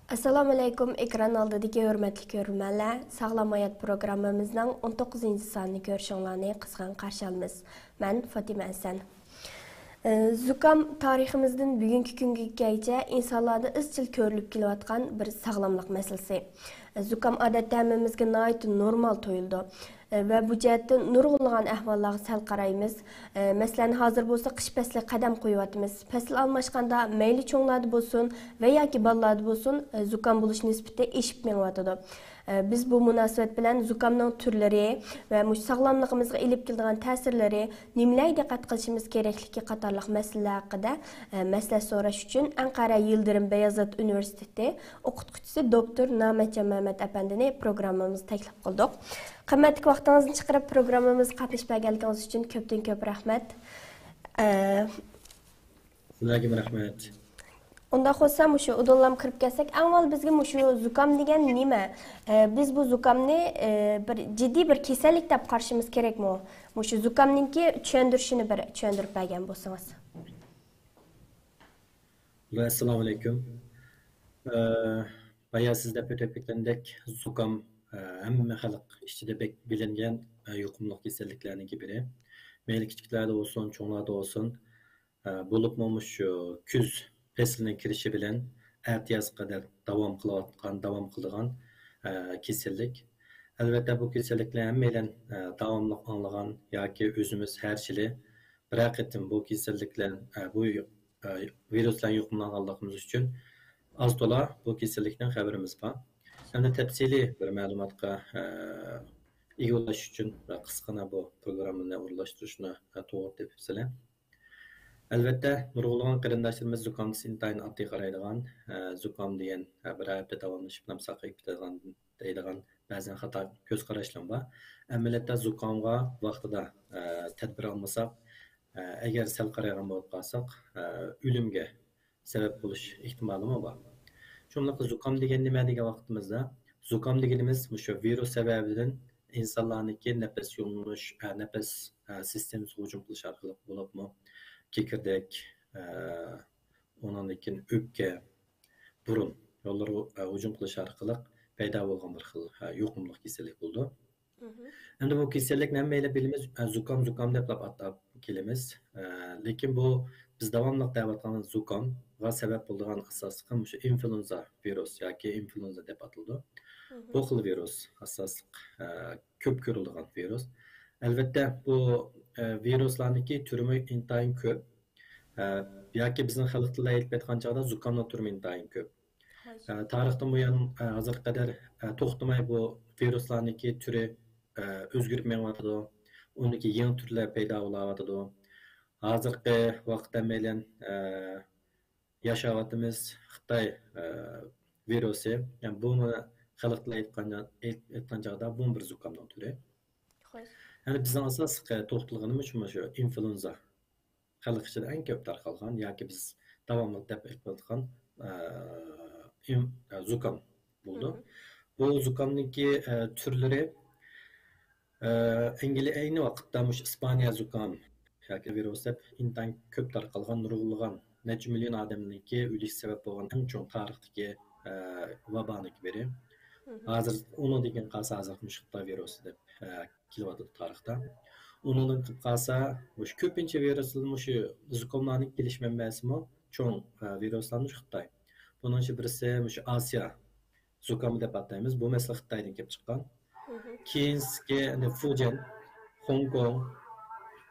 Assalamu alaykum, ekran oldidagi hurmatli ko'ruvchilar. Sog'lom hayot programmamizning 19-sonini ko'rishinglarni qizg'in qarshi olamiz. Men Fatima Hasan. Zukam tariximizdan bugungi kungacha insonlarda izchil ko'rilib kelayotgan bir sog'lomlik masalasi. Zukam odatda hammamizga normal tuyuldi. Ve bu cihetden nurgulgan ahvallarga sal qaraymiz. Mesela hazır bolsa qish fasli qadam qo'yyapmiz. Fasl almashganda mayli cho'nglarda bo'lsin va yoki bolalarda bo'lsin zukam bo'lish nisbati eshib menyotadi. Biz bu munosabat bilan zukamning turlari va sog'lomligimizga ilib keladigan ta'sirlari, nimalarga diqqat qilishimiz kerakligi qatorliq masalalar haqida maslahat so'rash uchun Anqara Yildirim Beyazıt Universiteti o'qituvchisi doktor Namatjon Mehmet Efendi'ni programmamizga taklif qildik. Qimmatli vaqtingizni chiqarib programmamizga qatnashib berganingiz uchun ko'p rahmat. Sizlarga rahmat. Unda xo'sam shu udullam kirib kelsak, avval bizga shu zukam degan nima? Biz bu zukamni bir jiddiy bir kasallik deb qarashimiz kerakmi? Shu zukamninki tushuntirishini bir tushuntirib bergan bo'lsangiz. Assalomu alaykum. Bayağı sizde ötepiklendik zukam hamma xalq ichida bilingan yuqumli kasalliklarning biri. Mayli kichiklarda olsun, cho'nglarda olsun, bo'libmi shu kuz faslining kirishi bilan ertiyaz qadar davom qiladigan kasallik. Albatta bu kasalliklar hammadan davomli anglagan yoki o'zimiz har yili bir qatim bu kasalliklar bu viruslar yuqumlanganligimiz uchun az to'la bu kasallikdan xabarimiz bor. Hamda tafsiliy bir ma'lumotga ega bo'lish uchun qisqagina bu programmani o'rlashtirishni to'g'ri tepibsizlar. Albatta, nurg'ulg'an qarindoshlarimiz zukamni intayin oddiy qaraydigan, zukam degan bir hafta davomlashib ham saqayib ketadigan deydigan ba'zan xato ko'z qarashlar bor. Amaliyotda zukamga vaqtida tadbir olmasak, agar sal qaragan bo'lib qolsak, o'limga sabab bo'lish ehtimoli bor. Şunlukla zukam degan nima degan vaqtimizda, zukam deganimiz shu virus sababidan insonlarniki nafas yo'linish, nafas sistemasiga hujum qilish orqali bo'libmi, kekirdak, ondan keyin o'pka, burun yo'llariga hujum qilish orqali paydo bo'lgan bir xil yuqumli kasallik bo'ldi. Endi bu kasallikni hammaylar bilamiz, zukam deb atab kelamiz. Lekin bu biz davomli deyotgan zukam va sabab bo'lgan asosli shu influenza virus yoki influenza deb ataladi. Bu xil virus asosli ko'p ko'rilgan virus. Albatta bu viruslarniki turmi intayin ko'p. Yoki bizning xalq tilida aytib aytgan chog'da zukamning turmi intayin ko'p. Tarixdan bu yan hozirga qadar to'xtamay bu viruslarniki turi o'zgarib menyotadi. Undaki yangi turlar paydo bo'layotadi. Hozirgi vaqtda bilan yaşayotimiz Xitoy virusi, yani bunu xalqlar aytgan chog'da bu bir zukamning turi. Yani bizning asosiy to'xtalganimiz shu influenza. Xalq ichida eng ko'p tarqalgan yoki biz davomli deb aytadigan zukam bo'ldi. Bu zukamniki turlari ayni vaqtda İspaniya zukam yoki virus deb intan ko'p tarqalgan, nurg'ulg'an necha million odamniki o'lish sabab bo'lgan eng chong tarixdagi vabaniki biri. Hozir uni degan qolsa hozir Xitoy virusi deb kelyapti tarixda. Undan qolsa shu ko'pincha viruslar shu zukamlarning kelish manbasimi chong viruslar Xitoy. Bunun birisi shu Osiyo zukami deb ataymiz. Bu masala Xitoydan kelib chiqqan. Keyingi Fujian, Hong Kong,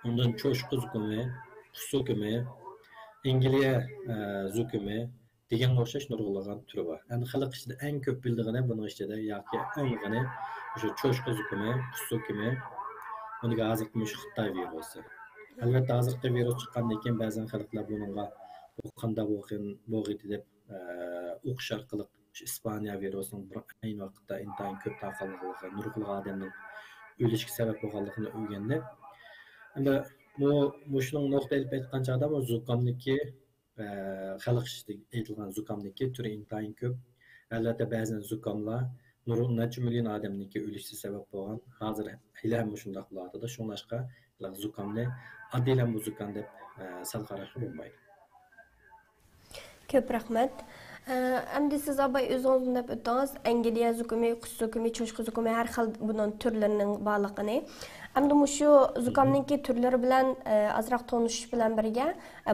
ondan cho'shqi zukami, qush zukami, İngiliz zukumi degan o'xshash nurg'ulg'an turi bor. Endi xalq ichida eng ko'p bildig'ini buning ichida yoki ang'ini o'sha cho'shqi zukumi, qush zukumi, bunga hozirgi Xitoy virusi. Albatta hozirgi virus chiqqandan keyin ba'zan xalqlar bunga bu qanday bo'lg'idi deb o'qish orqali İspaniya virusining bir ayni vaqtda intayin ko'p tarqalganligi, nurg'ulg'an odamning o'lishiga sabab bo'lganligini o'rgandi. Endi bu shuning nuqtai aytgan chog'da bu zukamniki xalq ichida aytilgan zukamniki turi intayin ko'p. Albatta ba'zan zukamlar necha million odamniki o'lishi sabab bo'lgan. Hozir ham shunday qilyapti. Shunlashqa zukamni oddiy bu zukam deb sal qarashga bo'lmaydi. Ko'p rahmat. Endi siz abay özünüz dep ötdünüz. Angliya zukumi, qush zukumi, cho'chqa zukumi har xil bunun türlerining borligini. Endi mushu zukamninki turlari bilan azroq tanishish bilan birga,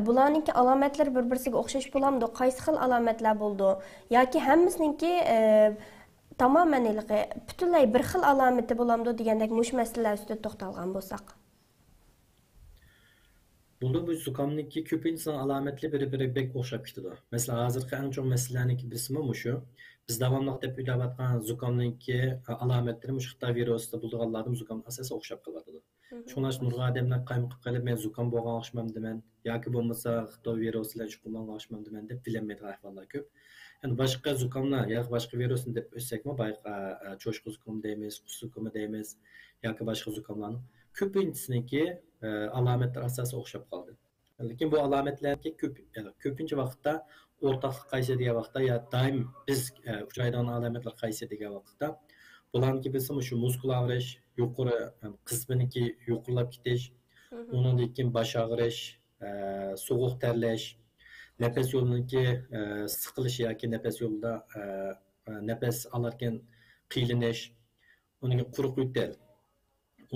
bularninki alomatlari bir-birisiga o'xshash bo'lamdi. Qaysi xil alomatlar bo'ldi? Yoki hammasininki tamoman butunlay bir xil alomati bo'lamdi degandek mush masalalar ustida to'xtalgan bo'lsak. Bunda bu zukamniki ko'pincha alomatli bir-biriga bek o'xshab ketadi. Masalan, hozirgi eng chong masalalarniki birisi shu. Biz davomli deb o'ylayotgan zukamniki alomatlari mush Xitoy virusida bo'lganlarning zukam asosan o'xshab qoladi. Shundan so'ng nurg'un odamlar qaymoq qilib men zukam bo'lgan o'xshamamdiman yoki bo'lmasa Xitoy virusi bilan shug'ullangan o'xshamamdiman deb bilinmaydigan ahvollar ko'p. Yani başka zukamlar yoki boshqa virusni deb o'tsakmi, cho'chqa zukami deymiz, qush zukami deymiz yoki boshqa zukamlarni ko'pinchasiniki alomatlar asosan o'xshab qoldi. Lekin bu alomatlarga ko'pincha vaqtda o'rtaqlik qaysi degan vaqtda yo doim biz uchraydigan alomatlar qaysi degan vaqtda bularniki bilsam shu muskul og'rish, yuqori qisminiki yuqorilab ketish, undan keyin bosh og'rish, sovuq terlash, nefes yo'lidagi siqilish yoki nefes yo'lida nefes olarkan qiylanish, uning quruq yo'tal.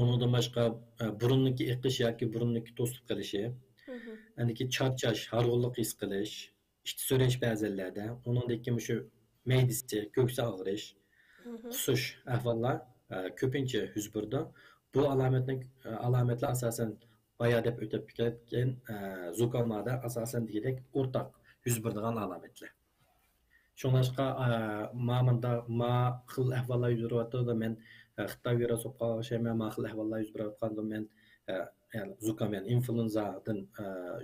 Ondan başqa burunniki eqish yoki burunniki to'sib qilishi, andiki charchash, harg'inlik his qilish, ishti so'rash ba'zilarda, undan keyin shu maydisi, ko'ksa og'rish, qusish ahvollar ko'pincha yuz berdi. Bu alomatlar asosan boya deb o'tib ketgan zukamlarda asosan degandek o'rtaq yuz beradigan alomatlar. Shuningdek, ma xil ahvollar yuz beryapti. Men Xitoy virusi o'xshayman, ma xil ahvollar yuz beryapti. Men zukam, yani influenzadan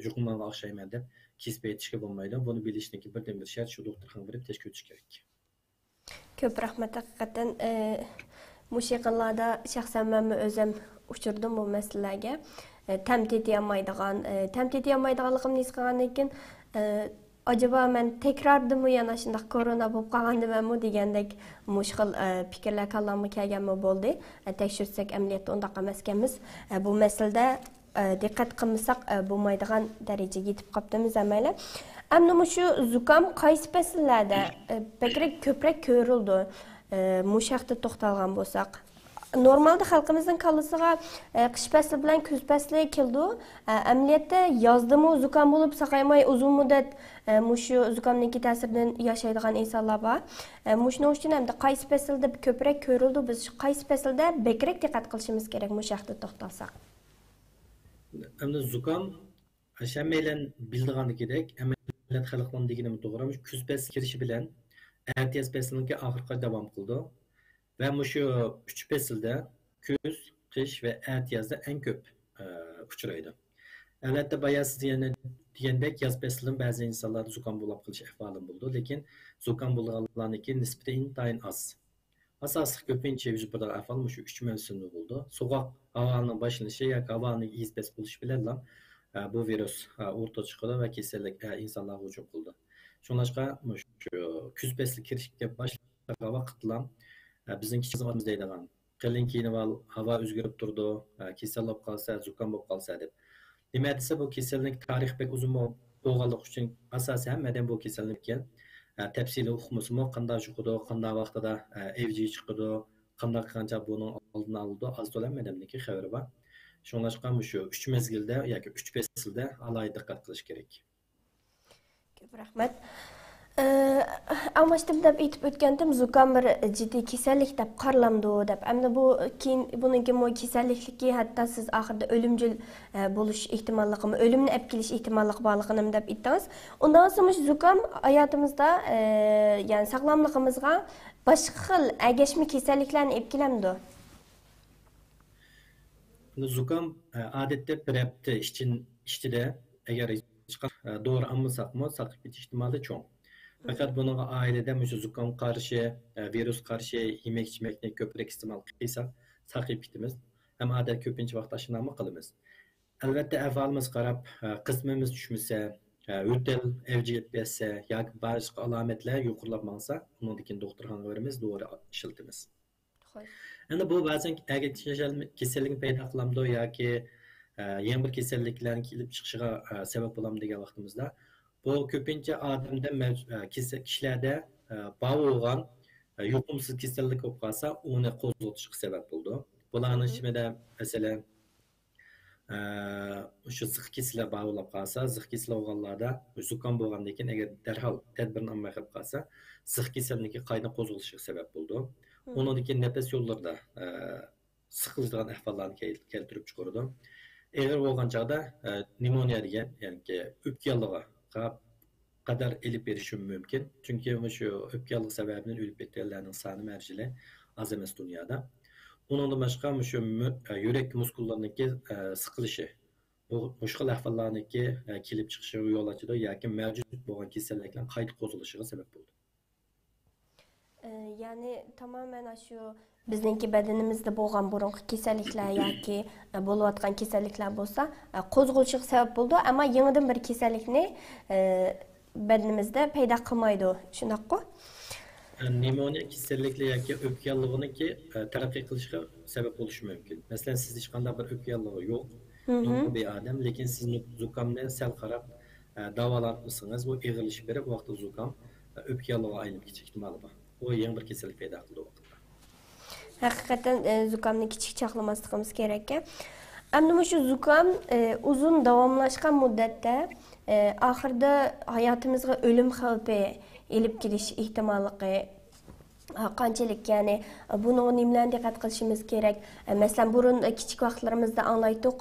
yuqumlangan o'xshayman deb kesib aytishga bo'lmaydi. Buni bilishniki birdan bir shart shu doktorxonaga borib test o'tish kerak. Ko'p rahmat. Haqiqatan mush yaqinlarda shaxsan men o'zim uchirdim bu masalaga. Tamtid etolmaydiganligimni his qilgandan keyin acaba men tekrordimi yana shunday korona bo'lib qolgandimmi degandek mushkil fikrlar kallamga kelganmi bo'ldi. Tekshirsak amaliyotda undoq emas ekanmiz. Bu masalada diqqat qilmasak bo'lmaydigan darajaga yetib qolibmiz amayla. Ammo shu zukam qaysi fasllarda ko'proq ko'rildi? Mush haqda to'xtalgan bo'lsak, normalda xalqimizning kallasiga qish fasli bilan kuz fasli keldi. Amaliyotda yozdimi zukam bo'lib saqaymay uzun muddat mushu zukamning ta'siridan yashaydigan insonlar bor. Mushning uchun ham qaysi faslda ko'proq ko'rildi? Biz qaysi faslda bekrak diqqat qilishimiz kerak mush haqda to'xtalsak? Endi zukam shammaylan bildigandagidek amaliyot xalqning deganim to'g'ri. Kuz fasli kirishi bilan ertiyaz fasliniki oxirga davom qildi. Ve şu 3 faslda kuz, qish ve ertiyazda en ko'p uchraydi. Albatta bayaz degandek yoz faslida ba'zi insonlarda zukam bo'lib qilish ahvoli bo'ldi, lekin zukam bo'lganlarniki nisbati intayin az. Asosiy ko'pincha yuz beradigan ahvol shu 3 mavsumda bo'ldi. So'g'oq havoning boshlanishi yoki havoning izbas bo'lishi bilan bu virus o'rtaga chiqdi va kasallik insonlarga hujum qildi. Shuningdek, shu kuz fasli kirishga boshlagan vaqtda bizning kichikimiz deydigan qalin kiyinib ol, havo o'zgarib turdi, kasal bo'lib qolsa, zukam bo'lib qolsa deb. Nima desa bu kasallik tarix bek uzun bo'lganligi uchun asosan hammadan bu kasallikka tafsili o'qimasmi, qanday chiqdi, qanday vaqtida evji chiqdi, qanday qancha buni oldini oldi, az to'lanmadimniki xabari bor. Shuningdek, shu 3 mezgilda yoki 3 faslda alohida diqqat qilish kerak. Ko'p rahmat. Ama işte deb aytib o'tgandim, zukam bir jiddiy kasallik deb qaralandi deb. Endi bu keyin buningki kasallikligi hatto siz oxirida o'limjil bo'lish ehtimolligimi, o'limni olib kelish ehtimollig'i borligini deb aytdingiz. Undan so'ng zukam hayotimizda, ya'ni sog'lomligimizga boshqa xil agashma kasalliklarni olib kelamdi. Zukam odatda bir hafta ichida agar doğru almasaqmi, saqib ketish ehtimoli cho'ng. Fakat bunun ailede zukam karşı, virüs karşı yemek-içmekni ko'proq iste'mol qilsak, saqib ketamiz. Hem adet ko'pincha vaqt aşınamı qilamiz. Albatta ahvolimiz qarab, qismimiz tushmasa, o'tal evji yetmasa yoki boshqa alomatlar yuqorilab maqsa, undan keyin doktorxonaga boramiz, to'g'ri ishiltamiz. Endi bu ba'zan kasallik paydo qilamdi yoki yangi bir kasalliklarning kelib chiqishiga sabab bo'lamdi degan vaqtimizda Bu köpince adamda kişilerde bağ olan yuqumsiz kasallik bo'lib qolsa, uni qo'zg'atishga sabab bo'ldi. Bularning ichida masalan o'sha zig kasallar bog'lab qolsa, zig kasal bo'lganlarda zukam bo'lgandan keyin agar darhol tadbirni olmay qolib qolsa, zig kasalligi qayta qo'zg'atishiga sabab bo'ldi. Undan keyin nafas yo'llarida siqiladigan ahvollarni keltirib chiqardi. Eğer bo'lgan chog'da pnevmoniya degan, ya'ni o'pka yallig'iga qadar elib berishi mumkin. Chunki shu o'pka yallig'i sababidan o'lib ketganlarning soni marjili az emas dunyoda. Undan boshqa shu yurak muskullariniki siqilishi, bu mushkul ahvollarniki kelib chiqishiga yo'l ochadi yoki mavjud bo'lgan kasalliklar qayta qo'zilishiga sabab bo'ldi. Ya'ni tamamen shu bizningki badanimizda bo'lgan burungi kasalliklar yoki bo'layotgan kasalliklar bo'lsa, qo'zg'alishga sabab bo'ldi, ammo yangidan bir kasallikni badanimizda paydo qilmaydi. Shundaqmi? Pnevmoniya kasalliklar yoki o'pka yallig'iniki taraqqiy qilishga sabab bo'lishi mumkin. Masalan, siz hech qanday bir o'pka yallig'i yo'q, bir odam, lekin siz zukamdan sal qarab davolansangiz, bu eg'ilishib berib, vaqtida zukam o'pka yallig'iga aylanib ketish ehtimoli bor. O yangi bir kasallik paydo qildi vaqtida. Haqiqatan zukamni kichik chaqlamasligimiz kerak. Endi shu zukam uzun davomlashgan muddatda oxirida hayotimizga o'lim xavfi elib kelish ehtimolli qanchalik, ya'ni buni nimalarga diqqat qilishimiz kerak? Masalan, burun kichik vaqtlarimizda anglaydik,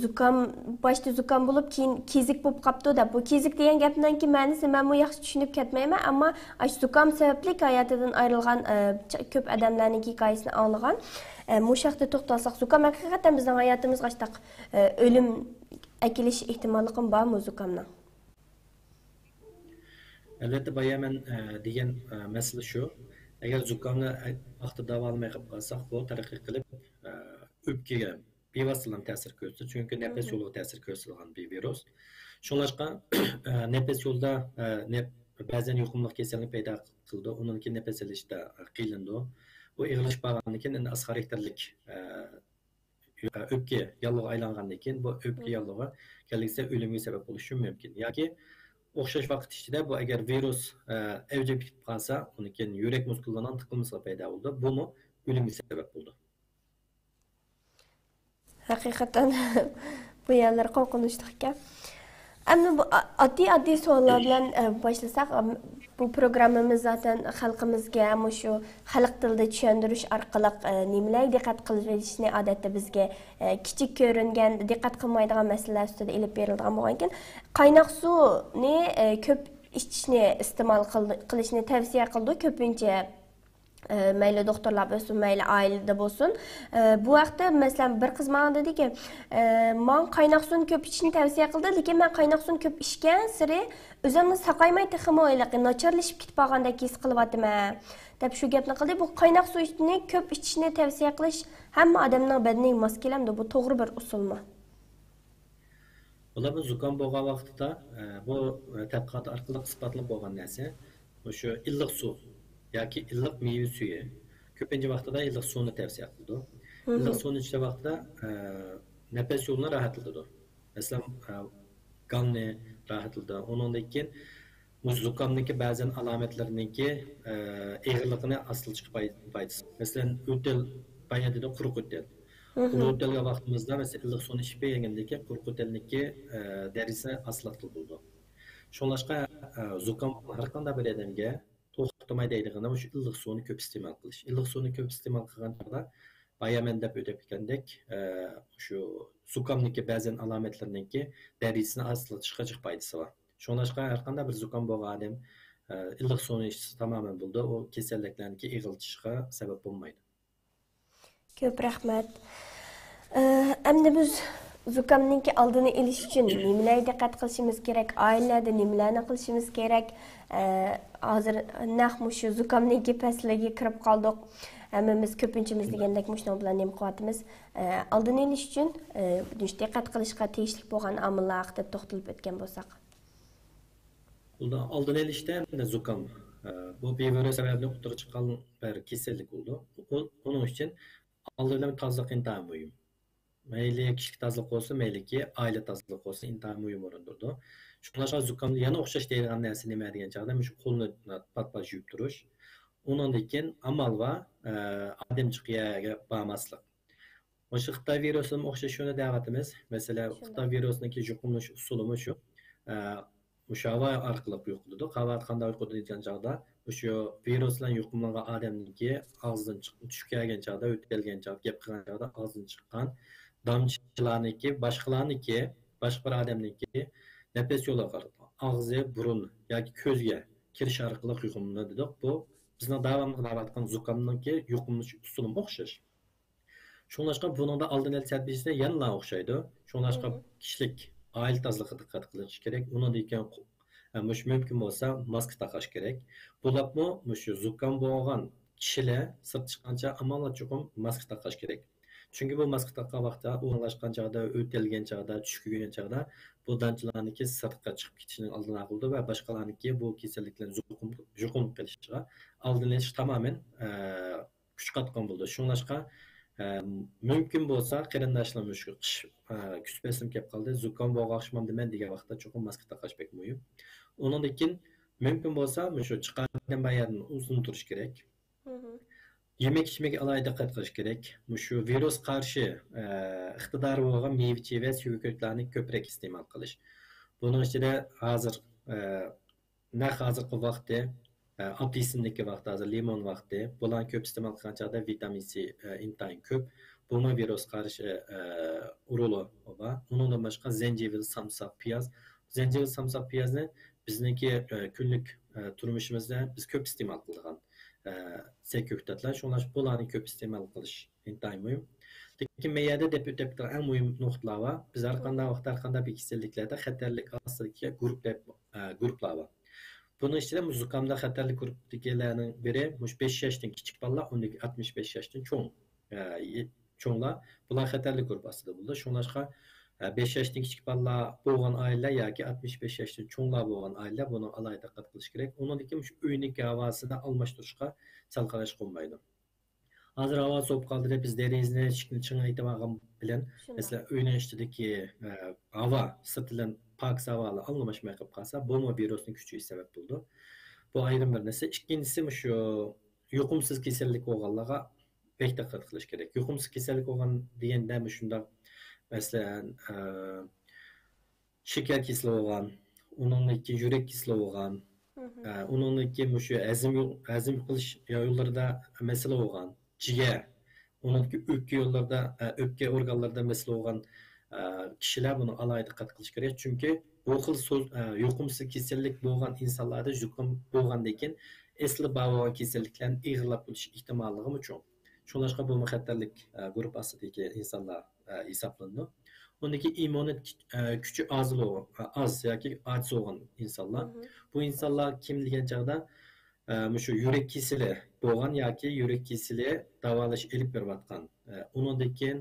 zukam boshda zukam bo'lib keyin kezik bo'lib qolibdi deb. Bu kezik degan gapdan ki ma'nosi men bu yaxshi tushunib ketmayman, ammo zukam sababli hayotidan ayrilgan ko'p odamlarning hikoyasini anglagan. Bu shaxtda to'xtalsak, zukam haqiqatan bizning hayotimizga shtaq o'lim akilish ehtimoli bormi zukamning? Albatta, bayaman degan masala shu. Agar zukamni vaqtida davolmay qolib qolsak, bu taraqqiy qilib o'pkaga bevosita ta'sir ko'rsatadi, chunki nafas yo'liga ta'sir ko'rsatadigan bir virus. Shunlashqa nafas yo'lida ba'zan yuqumli kasallik paydo qildi, undan keyin nafas olishda qiylandi. Bu eg'ilish bo'lgandan keyin endi az xarakterlik o'pka yallig'iga aylangandan keyin bu o'pka yallig'i kelgisi o'limga sabab bo'lishi mumkin. Yoki o'xshash vaqt ichida bu agar virus avjib ketib qolsa, undan keyin yurak muskullarining tiqilmasi paydo bo'ldi. Buni o'limga sabab bo'ldi. Haqiqatan bu yerlar qo'rqinchli ekan. Endi bu oddiy savollar bilan boshlasak, bu programmamiz zaten xalqimizga shu xalq tilida tushuntirish orqali nimalarga diqqat qilishni odatda bizga kichik ko'ringan, diqqat qilmaydigan masalalar ustida ilib berilgan bo'lgan ekan, qaynoq suvni ko'p ichishni iste'mol qilishni tavsiya qildi ko'pincha. Mayli doktorlar bo'lsin, mayli oilada bo'lsin. Bu vaqtda masalan bir qiz menga dediki, "Men qaynoq suvni ko'p ichishni tavsiya qildi, lekin men qaynoq suvni ko'p ichgan siri o'zimni saqaymay texmo'ylaqi nacharlashib ketib qolgandek his qilyapman" deb shu gapni qildi. Bu qaynoq suvni ko'p ichishni tavsiya qilish hamma odamning badaniga mos kelamdi. Bu to'g'ri bir usulmi? Bular bu zukam bo'lgan vaqtida bu tadqiqot orqali isbotlab bo'lgan narsa, o'sha illiq suv yoki illiq meva suvi ko'pincha vaqtida illiq suvni tavsiya qildi. Illiq suvni ichishda vaqtida nafas yo'lini rahatlatadi. Masalan, qonni rahatlatadi. Undan keyin zukamniki ba'zan alomatlariniki eg'irligini asl chiqib foydasi. Masalan, o'til bayadida quruq o'til. Quruq o'tilga vaqtimizda masalan illiq suvni ichib yegandan keyin quruq o'tilniki darisi aslatli bo'ldi. Shunlashqa zukam har qanday bir odamga to'xtamay deydiganda shu illiq suvni ko'p iste'mol qilish. Illiq suvni ko'p iste'mol qilganda bayaman deb o'tib ketgandek shu zukamniki ba'zan alomatlariniki darisini aslatishga jiq foydasi bor. Shunlashqa har qanday bir zukam bo'lgan odam illiq suvni ichsa tamoman bo'ldi, u kasalliklarniki eg'ilishga sabab bo'lmaydi. Ko'p rahmat. Endi biz zukamning oldini olish uchun nimalarga diqqat qilishimiz kerak? Oilada nimalarni qilishimiz kerak? Hozir nahmu shu zukamning pasligiga kirib qoldik. Hammamiz ko'pinchamiz degandek mushno bilan nima qilyapmiz? Oldini olish uchun diqqat qilishga tegishli bo'lgan omillar haqida to'xtalib o'tgan bo'lsak. Bunda oldini olishda zukam bu bevirus sababli o'tirib chiqqan bir kasallik bo'ldi. Uning uchun oldindan tozalik intayin muhim. mayli kişilik tazılık olsun, mayli ki aile tazılık olsun, intihar mühim orundurdu. Şunlaşqa zukamda yana o'xshash deydigan narsa nima degan chog'da shu qo'lni pat-pat yuvib turish. Undan keyin amal va odamchiq yerga bormaslik. O'sha Xitoy virusini o'xshash shuni deyapmiz. Masalan, Şunda. Xitoy virusiniki yuqumlanish usuli shu. O'sha havo orqali yuqiladi. Havo qanday yuqiladi degan chog'da o'sha virus bilan yuqumlangan odamniki og'zidan tushib kelgan chog'da, o'tib kelgan chog'da, gap qilgan chog'da og'zidan chiqqan damchilarniki, boshqa bir odamniki nafas yo'li orqali og'zi, burun yoki ko'zga kirish orqali yuqumlanadi dedik. Bu bizning davomli qilayotgan zukamniki yuqumlanish usuliga o'xshash. Şunlaşqa bunun da aldın el tədbirisine yanına oxşaydı. Hı Şunlaşqa hı. kişilik aile tazlığı dikkat kılış gerek. Onun deyken muş mümkün olsa maske takaş gerek. Bulap mı muş zukam boğan kişiler sırt çıkanca amanla çokum maske takaş gerek. Çünkü bu maske takka vaqtda uğurlaşkan çağda, ötelgen çağda, düşkügen çağda bu dançılarınki sırtqa çıkıp gitişinin aldın ağıldı ve başkalarınki bu kesinlikle jukum qilishga aldın eliş tamamen güç katkan buldu. Şunlaşqa mümkün bo'lsa qarindoshlarimiz shu qish kuz faslim kelib qoldi zukam bo'g'oqshimam deman degan vaqtda cho'qim maska taqash bek muhim. Undan keyin mümkün bo'lsa shu chiqargan bayarni uzun turish kerak. Hı hı. Yemek içmek alayda diqqat qilish kerak. Shu virus qarshi iqtidori bo'lgan meva va suyuqliklarni ko'proq iste'mol qilish. Buning ichida hozir hozirgi vaqtda apelsin'deki vaqti hozir limon vaqti bularni ko'p iste'mol qilgan chog'da vitamin C intayin ko'p. Buni virus qarshi uruli va undan boshqa zencevil, samsak, piyoz. Zencevil, samsak, piyozni bizniki kunlik turmushimizda biz ko'p iste'mol qiladigan ko'ktatlar. Shunlar bularni ko'p iste'mol qilish intayin muhim. Lekin meyada deb eng muhim nuqtalar var. Biz har qanday vaqtda har qanday bir kasalliklarda xatarlik ostidagi guruhlar var. Bunun içinde zukamda xatarlik grupdagilarning biri 5 yoshdan kichik bolalar, 65 yoshdan cho'nglar. Bular xatarlik guruh ostida bo'ldi. Shunlashqa 5 yoshdan kichik bolalar bo'lgan oilalar yoki 65 yoshdan cho'nglar bo'lgan oilalar buni alohida diqqat qilish kerak. Undan keyin shu uyning havosini almashtirishga sal qarash qilmaydi. Hozir havo sovup qoldi deb biz derazani chingaytirib olgan bilan, Şunda. masalan, uyning ichidagi havo sirtidan pak havolar almashmay qolib qolsa, bu virusning kuchayishi sabab bo'ldi. Bu ayrim bir narsa. Ikkinchisi shu yuqumsiz kasallik bo'lganlarga bek diqqat qilish kerak. Yuqumsiz kasallik bo'lgan deganda shunda masalan shakar kasali bo'lgan, undan keyin yurak kasali bo'lgan, Hı hı. undan keyin shu hazm qilish yo'llarida masala bo'lgan, jigar, undan keyin o'pka yo'llarida, o'pka organlarida masala bo'lgan kişiler bunu alayda diqqat qilish kerak. Chunki bu xil yuqumsiz kasallik bo'lgan insonlarda yuqum bo'lgandan keyin esli bo'lgan kasalliklarni ig'irlab bo'lish ehtimolligi cho'ng. Shunlashqa bu xatarlik guruh ostidagi insonlar hisoblanadi. Undaki immunit kuchi az yoki ojiz bo'lgan insonlar. Hı hı. Bu insonlar kim degan chog'da shu yurak kasali bo'lgan yoki yurak kasali davolash elib berayotgan. Undan keyin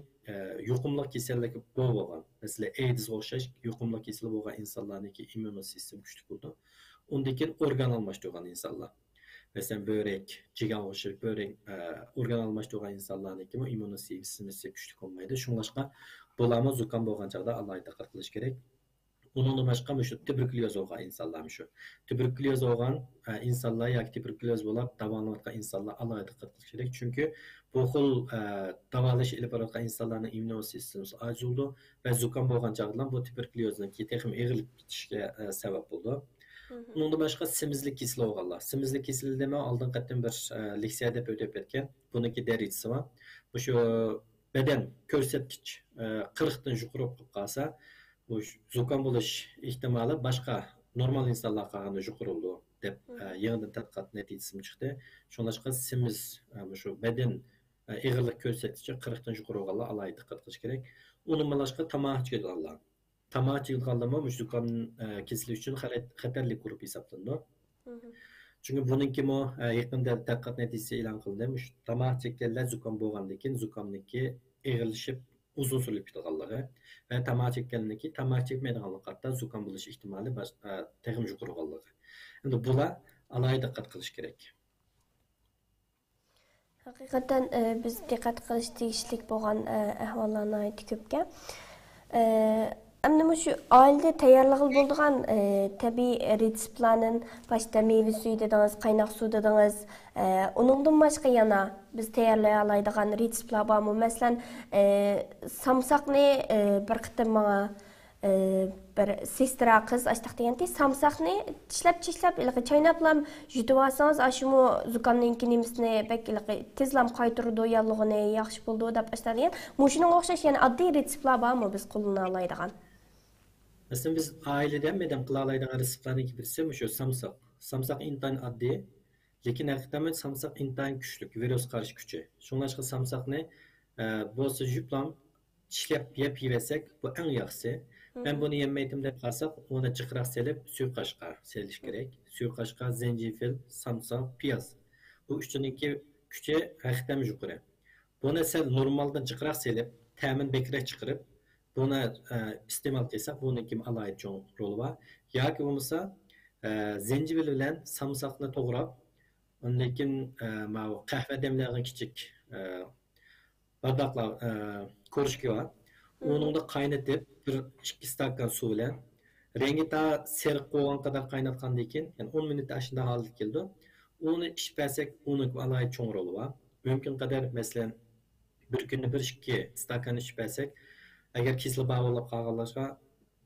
yuqumli kasallik bo'lgan. Masalan, AIDS o'xshash yuqumli kasal bo'lgan insonlarniki immun sistem kuchli bo'ldi. Undan keyin organ almashtirgan insonlar. Masalan, börek, jigar o'xshash börek organ almashtirgan insonlarniki immun sistemi kuchli bo'lmaydi. Shunlashqa bularni zukam bo'lgan chog'da alohida diqqat qilish kerak. Undan başqa shu tuberkulyoz bo'lgan insonlar shu. Tuberkulyoz bo'lgan insonlar yoki tuberkulyoz bo'lib davolanayotgan insonlar alohida diqqat qilish kerak. Chunki bu xil davolash ilib borayotgan insonlarning immun sistemasi ojiz bo'ldi va zukam bo'lgan chog'da bu tuberkulyozni texim eg'ilib ketishga sabab bo'ldi. Hı hı. Undan başqa semizlik kasali bo'lganlar. Semizlik kasali dema oldin qatdan bir leksiya deb o'tib ketgan. Buniki darajasi bor. Shu beden ko'rsatkich 40 dan yuqori bo'lib qolsa bu zukam bo'lish ehtimoli boshqa normal insonlarga qaraganda yuqori bo'ldi deb yangidan tadqiqot natijasi chiqdi. Shunlashqa semiz shu beden ig'irlik ko'rsatkichi 40 dan yuqori bo'lganlar alohida diqqat qilish kerak. Uni boshqa tamoq yeganlar. Tamoq yeganlar zukam kasali uchun xatarli guruh hisoblanadi. Hı hı. Chunki buniki yaqinda tadqiqot natijasi e'lon qilindi. Tamoq yeganlar zukam bo'lgandan keyin zukamniki ig'irlashib uzun sürüp gitganligi va tamoq chekkanligi tamoq chekmaydiganlikda zukam bo'lish ehtimoli texim yuqoriganligi. Endi bular alohida diqqat qilish kerak. Haqiqatan biz diqqat qilish tegishli bo'lgan ahvollarni aytib ko'pga. Endi shu oilada tayyorligi bo'lgan tabiiy retseptlarning başta meyve suyu dediniz, qaynoq suv dediniz. Uningdan boshqa yana biz tayyorlay oladigan retseptlar bormi? Masalan, samsaqni bir qitim menga bir sestra qiz açtıq degende samsaqni tishlab chaynablam yutib olsangiz, ashumu zukamning nimasini bak tezlam qaytirdi, yallig'ini yaxshi bo'ldi deb ashtagan. Mushuning o'xshash yana oddiy retseptlar bormi biz qo'llana oladigan? Aslında biz ailede meden qila oladigan retseptlarning birisi shu samsaq. Samsaq intayin oddiy, lekin haqiqatan samsaq intayin kuchli, virus qarshi kuchi. Shuningdek samsaqni bo'lsa yuplam tishlab yesak, bu eng yaxshisi. Ben bunu yemeydim deb qalsaq, onu jiqroq selib, suv qashqa selish kerak. Suv qashqa, zencefil, samsaq, piyoz. Bu uchuniki kuchi haqiqatan yuqori. Buni sel normaldan jiqroq selib, ta'min bekrak chiqarib, buni iste'mol qilsak, buniki alayid cho'ng roli bor. Yoki bo'lmasa, zencefil bilan samsaqni to'g'rab, undan keyin qahva demlagan kichik bardaqlar ko'rishga bor. Onu da kaynatib, bir 2 stakan su bilen rengi daha seriq qo'ygan qadar qaynatgandan keyin, yani 10 minut aşında holat keldi. Onu ichib bersak, uni alayid cho'ng roli bor. Mumkin qadar masalan bir kunda 1-2 stakan ichib bersak, agar kesili bog'lab qolganlarga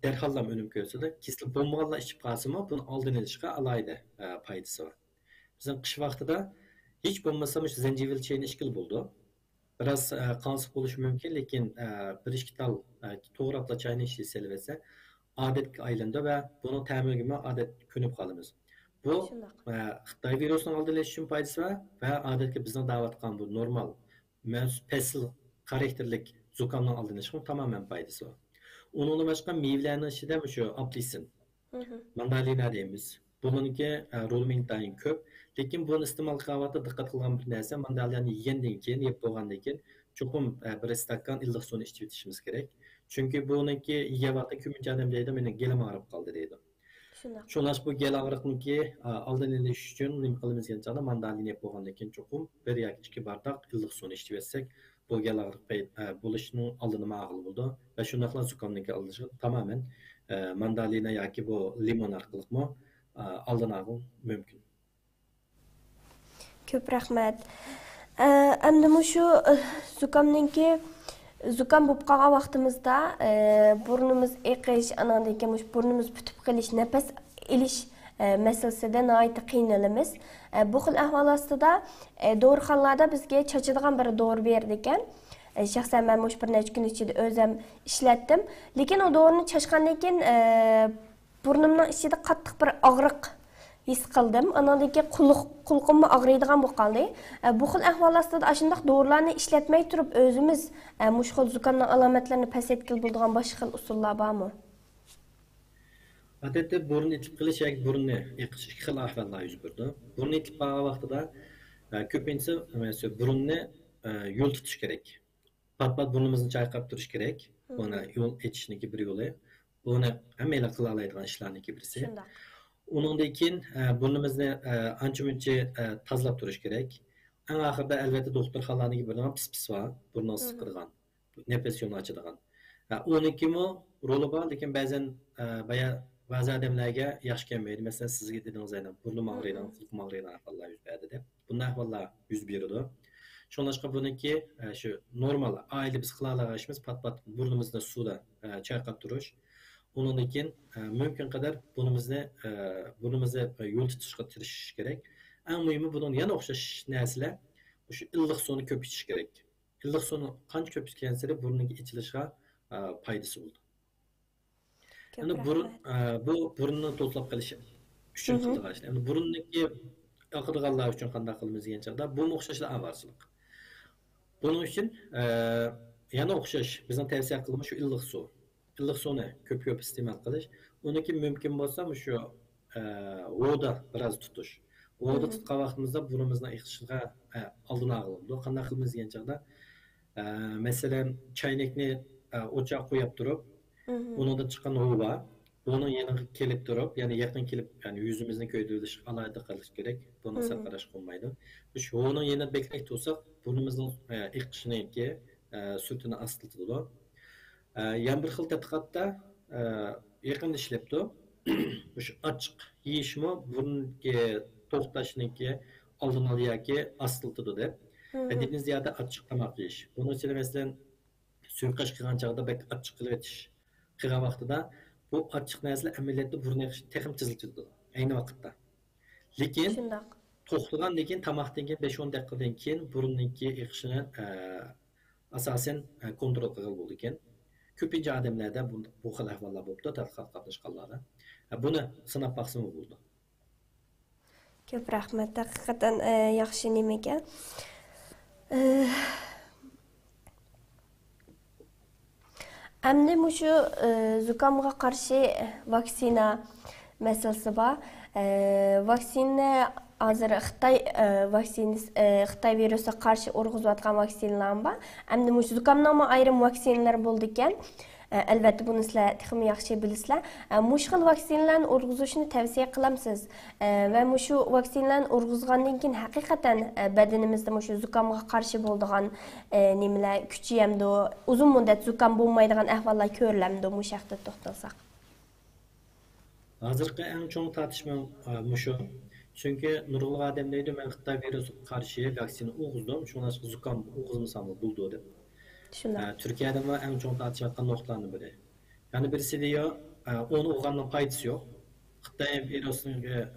darhol unum ko'rsatadi. Kesili bo'lmaganlar ichib qolsa-mu, buni oldini olishga alayida foydasi bor. Bizning qish vaqtida hech bo'lmasa shu zencefil chayni ishkil bo'ldi. Biraz kansık oluşu mümkün, lakin bir iki tal toğraqla çayını işleselivese adet aylanda ve bunun təmin gibi adet könüp qalımız. Bu Xitay virusunun aldırılış üçün faydası var ve adetki bizden davatqan bu normal, pesil karakterlik zukamdan aldırılışın tamamen faydası var. Onunla başka meyvelerin içinde şu apelsin, mandalina deyimiz. Bununki rolü intayin köp. Lekin bunu iste'mol qilishda diqqat qilgan bir narsa, mandalinani yegandan keyin, yeb bo'lgandan keyin cho'qim bir stakan illiq suvni ichib o'tishimiz kerak. Chunki buniki yeyapti, ko'pincha odam deydi, meni gelim og'rib qoldi deydi. Shuningdek bu gel og'riqniki oldini olish uchun nima qilamiz deganda mandalina yeb bo'lgandan keyin cho'qim 1 yoki 2 bardoq illiq suvni ichib o'tsak, bu gel og'riq bo'lishining oldini ma'qul bo'ldi va shundaqla zukamniki olinishi tamoman mandalina yoki bu limon orqali oldini olish mumkin. Köp rahmat. Endi şu zukam bo'lib qolgan vaqtimizda burnimiz eqish, anandan keyin burnimiz bitib qolish, nafas olish masalasida nihoyat qiynalamiz. Bu xil ahvol ostida dorixonalarda bizga chachadigan bir dori berdi ekan. Shaxsan men bir necha kun ichida o'zim ishlatdim. Lekin o dorini chashgandan keyin burnimning ichida qattiq bir og'riq his qildim. Anandan keyin qulqimni og'riydigan bo'lib qoldi. Bu xil ahvol ostida ashundaq dorilarni ishlatmay turib o'zimiz mush xil zukamning alomatlarini pasaytkil bo'ladigan boshqa xil usullar bormi? Odatda burun itib qilish yoki burunni eqish ikki xil ahvollar yuz berdi. Burun itib qolgan vaqtida ko'pincha masalan burunni yo'l tutish kerak. Pat-pat burnimizni chayqab turish kerak. Buni yo'l etishniki bir yo'li. Buni hammalar qila oladigan ishlarniki birisi. Onundan keyin burnimizni ancha-muncha tozalab turish kerak. Eng oxirida albatta doktorxonalarga boradigan pis-pis bor, burnini siqirgan, nafas yo'lini ochadigan. Unikimi roli bor, lekin ba'zan ba'zi odamlarga yaxshi kelmaydi. Masalan, sizga dedingiz aynan burnim og'riydi, qulqim og'riydi ahvollar yuz berdi deb. Bunday ahvollar yuz beradi. Shuningdek buniki shu normal oila biz qila oladigan ishimiz pat-pat burnimizni suvda chayqab turish. Onundan keyin mümkün kadar burnimizni yo'l tutishga tirishish kerak. Eng muhimi bunun yana o'xshash narsalar shu illiq suvni ko'p ichish kerak. Illiq suvni qancha ko'p ichgansa burniga ichilishiga foydasi bo'ldi. Endi bu burunni to'zlab qilish uchun qiladigan ishlar. Endi burunniki oqirganlar uchun qanday qilamiz degan chaqda bu o'xshashlar avvarsizlik. Buning uchun yana o'xshash bizning tavsiya qilamiz shu illiq suv. Illiq suvni ko'p iste'mol qilish. Uniki mumkin bo'lsa shu voda biroz tutish. Voda tutgan vaqtimizda burnimizni iqishga oldini oladi. Qanday qilamiz degan chaqda masalan chaynakni o'choqqa qo'yib turib, undan chiqqan havo Bunun yanına kelip durup, yani yakın kelip, yani yüzümüzün köydürülüş alayda kalış gerek. Bunu sakaraş olmaydı. Şu onun yanına beklek tutsak, burnumuzun ilk ki sütünü asıltıdı. Yan bir xil tədqiqatda yaxın işləpdi. Şu açıq yeyişmi bununki toxtaşınınki aldın alıya asıltıdı deb. Dediğiniz ziyade açıq tamaq yeyiş. Bunun için mesela suyuqaş qilgan chaqda bek açıq qilib etish qilgan vaqtida bu açıq narsalar amaliyotda burun texim chizildi ayni vaqtda. Lekin Şundaq. to'xtagandan keyin tamoqdan keyin 5-10 daqiqadan keyin burunninki iqishini asosan kontrol qilgan bo'ldi ekan. Ko'pincha odamlarda bu xil ahvollar bo'libdi, tadqiqot qatnashganlarda. Buni sinab baqsimi bo'ldi. Ko'p rahmat. Haqiqatan yaxshi nima ekan. Әмді мұшы зукамға қаршы вакцина мәселесі бар. Вакцина азыр Xitay virusu qarşı urğuzub atqan vaksinalar var. Әмді мұшы зукамнан ayrım vaksinalar болды ekan. Əlbəttə bunu sizlər texmi yaxşı bilisizlər. Muş xil vaksinalarni urğuzuşni tavsiya qilamsiz. Və muşu vaksinalarni urğuzgandan keyin haqiqatan bədenimizdə muşu zukamga qarşı boldigan nimalar küçüyəmdi. Uzun müddət zukam bolmaydigan ahvollar ko'rilamdi mush haqda to'xtalsak. Hozirgi eng cho'ng tartishma mushu. Chunki nurg'un odam deydi, men Xitoy virusiga qarshi vaksina urg'izdim, shundan so'ng zukam urg'izmasam bo'ldi deb. Türkiye'de var en çok tartışılan noktalarından biri. Yani birisi diyor, onu uğranın faydası yok. Xitay virüsüne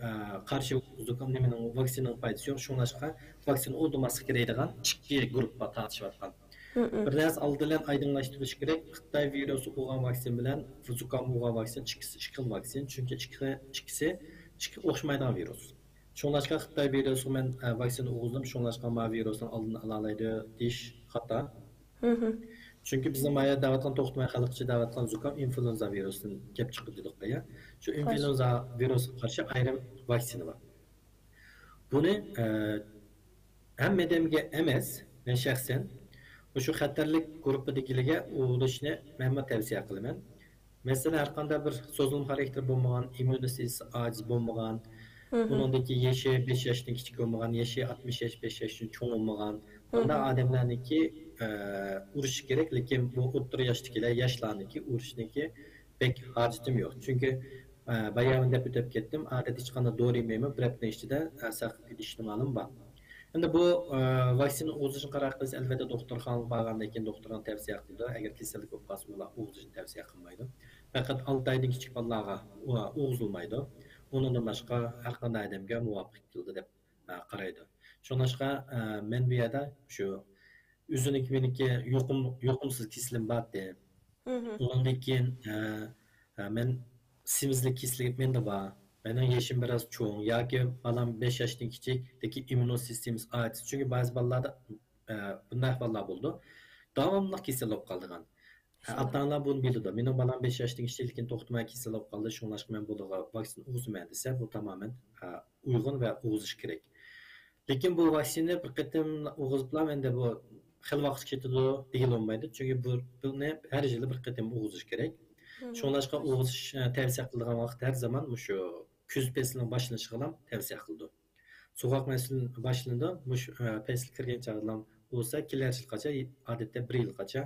karşı zukam demenin vaksinin faydası yok. Şunlaşka vaksin olması gerektiğinden iki grupta tartışılan. Bir ders aldılan aydınlaştırılış gerek. Xitay virüsü uğran vaksin bilen zukam uğran vaksin çıkın vaksin. Çünkü ikisi oxşmaydan virüs. Şunlaşka Xitay virüsü men vaksini uğradım. Şunlaşka ma virüsün aldığını alalaydı diş hata. Çünkü bizim aya davatlan toxtumay xalqçı davatlan zukam influenza virüsünün kep çıkıp dedik ya. Şu influenza virüsü karşı ayrım vaksini var. Bunu hem medemge emez, ben şahsen şu xatarlik grupudagilarga uğuluşunu men tavsiya qilaman. Mesela her qanday bir sozulma xarakter bo'lmagan, immunisitesi aciz bo'lmagan, bunundaki yaşı 5 yaşdan kichik bo'lmagan, yaşı 60 yaş 5 yaşdan cho'ng bo'lmagan, bunday odamlarniki urush kerak, lekin bu o'rta yoshdagilar, yoshlarniki urushniki pek hojatim yo'q. Chunki bayağında deb o'tib ketdim, odat hech qanday dori yemayman, bir hafta ichida saqib ketishni ma'lum bor. Endi bu vaksina o'zishini qaror qilish albatta doktorxonaga borgandan keyin doktordan tavsiya qildi. Agar kasallik bo'lib qolsa, ular o'zishni tavsiya qilmaydi. Faqat 6 oydan kichik bolalarga o'g'izilmaydi. Undan boshqa har qanday odamga muvofiq keldi deb qaraydi. Shuningdek, men bu yerda shu üzünük benimki yoqimsiz kisilim bardi. Ondan keyin men semizlik kisilik menda bor. Mening yaşım biraz çoğun. Yoki balam 5 yaşdan kichikdagi immun sistemimiz aciz. Chunki ba'zi bolalarda bunday ahvollar bo'ldi. Davomli kasal bo'lib qolgan. Ota-onalar bunu bildi. Mening balam 5 yaşdan kichik, lekin to'xtamay kasal bo'lib qoldi. Shuningdek men bularga vaksina urg'izmayman desa, bu tamamen uyg'un va urg'izish kerak. Lekin bu vaksina bir qatam urg'iziblar, endi bu xil vaqt ketadi degan olmaydi. Chunki buni har yili bir qatam urg'izish kerak. Shuningdek urg'izish tavsiya qilgan vaqt har zaman shu kuz faslining boshlanishiga ham tavsiya qildi. So'g'oq faslining boshlanadi, shu fasl kirgan chog'da bo'lsa, kelar yilgacha, odatda 1 yilgacha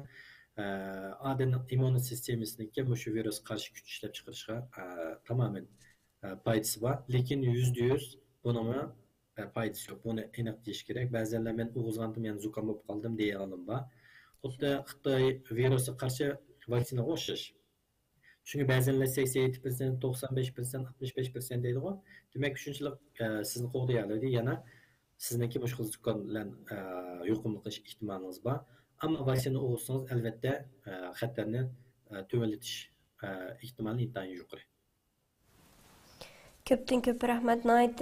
odamning immun sistemasiniga shu virus qarshi kuch ishlab chiqarishga tamoman foydasi bor. Lekin %100 buning foydasi yo'q. Buni aniq deyish kerak. Ba'zanlar men o'g'izgandim, men zukam bo'lib qoldim deyanim bor. Xuddi Xitoy virusi qarshi vaksinaga o'xshash. Çünkü ba'zanlar 87%, 95%, 65% deydi o. Demek shunchalik sizni qo'g'dayoladi, yana sizniki bu xil zukam bilan yuqumli qilish ehtimoliniz bor. Ammo vaksina olsangiz albatta xatarni tövəletiş ehtimoli intayin yuqori. Köpten köp rahmat. Nəhayət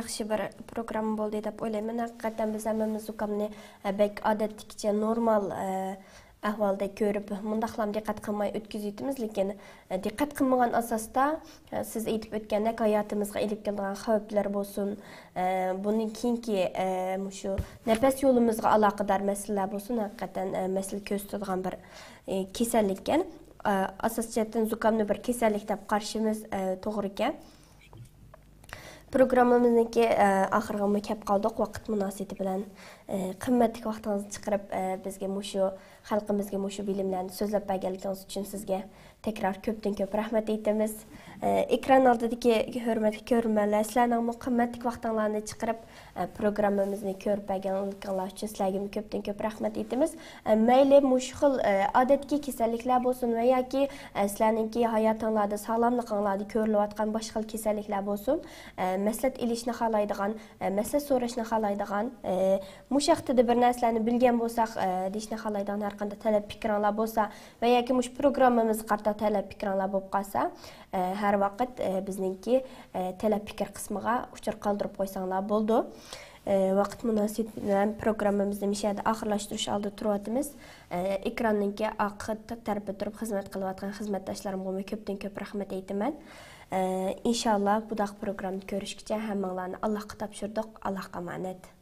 yaxşı bir proqram oldu deb o'ylayman. Haqiqatan biz hammamiz zukamni bek odatdagcha normal ahvolda ko'rib, mundaqlam diqqat qilmay o'tkazaymiz, lekin diqqat qilmagan asosda siz aytib o'tgandek hayotimizga ilib kelgan xavflar bo'lsin, bundan keyingi shu nafas yo'limizga aloqador masalalar bo'lsin, haqiqatan masala ko'z tutadigan bir kasallik ekan. asas jihatdan zukamni bir kasallik deb qarashimiz to'g'ri ekan. Programmamizniki oxiriga kelib qoldik. Vaqt munosabati bilan qimmatli vaqtingizni chiqarib bizga mushu xalqimizga mushu bilimlarni so'zlab berganligingiz uchun sizga tekrar ko'pdan ko'p rahmat aytamiz. Ekran oldidagi hurmatli ko'ruvchilar, sizlarning qimmatli vaqtingizni chiqarib programmamizni ko'rib berganligingiz uchun sizlarga ko'pdan ko'p rahmat aytamiz. Mayli mushu xil odatdagi kasalliklar bo'lsin va yoki sizlarningki hayotingizda sog'lomligingizda ko'rilayotgan boshqa xil kasalliklar bo'lsin, maslahat ilishni xohlaydigan, maslahat so'rashni xohlaydigan, mush haqida bir narsalarni bilgan bo'lsak, deyishni xohlaydigan har qanday talab fikringlar bo'lsa va yoki mush programmamiz qarta talab fikringlar bo'lib qolsa, har vaqt bizningki talab fikr qismiga uchur qoldirib qo'ysanglar bo'ldi. Vaqt munosabati bilan programmamizni mishada oxirlashtirish oldi turyapmiz. Ekranninki oq tarafida turib xizmat qilayotgan xizmatdoshlarimga ko'pdan ko'p rahmat aytaman. İnşallah bu da programni ko'rishgacha hammanglarni Allohga topshirdik. Allohga omonat.